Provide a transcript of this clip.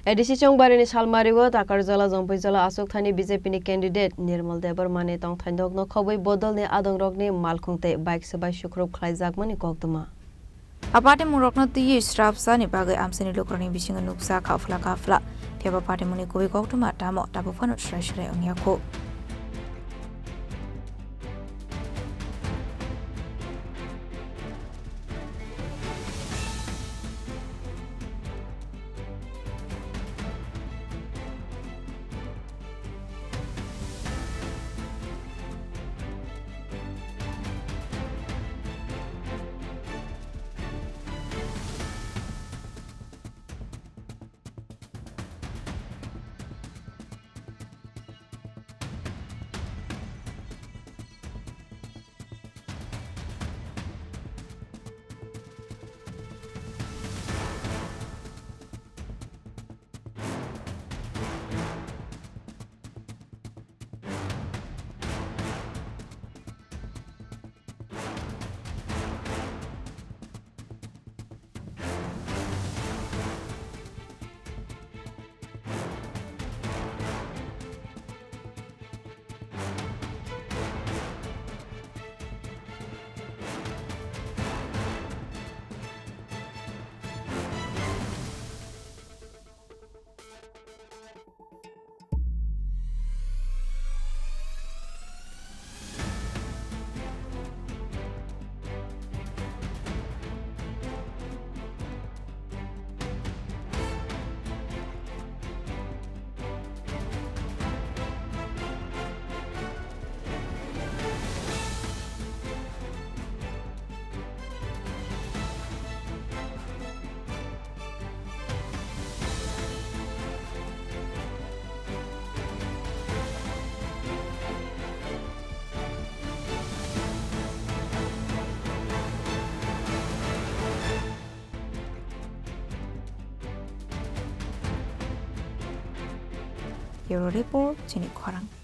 Edisi Chongbari ni Salmario Takarjala Jampuijala Achukthai BJP ni candidate Nirmal Debbarma ni Tongthainok no Khobwi Bodol ni Adongrok ni Malkhung te bike Swbai Sukrup Khlaijakmani Koktwma. Aparte murokno tiyi strapsa ni bagai amseni lokroni bisinga nuksa kafla tiaba parte muni Khobwi Koktwma tamo tabu fano shrai onyako. Euro report Chini Khorang.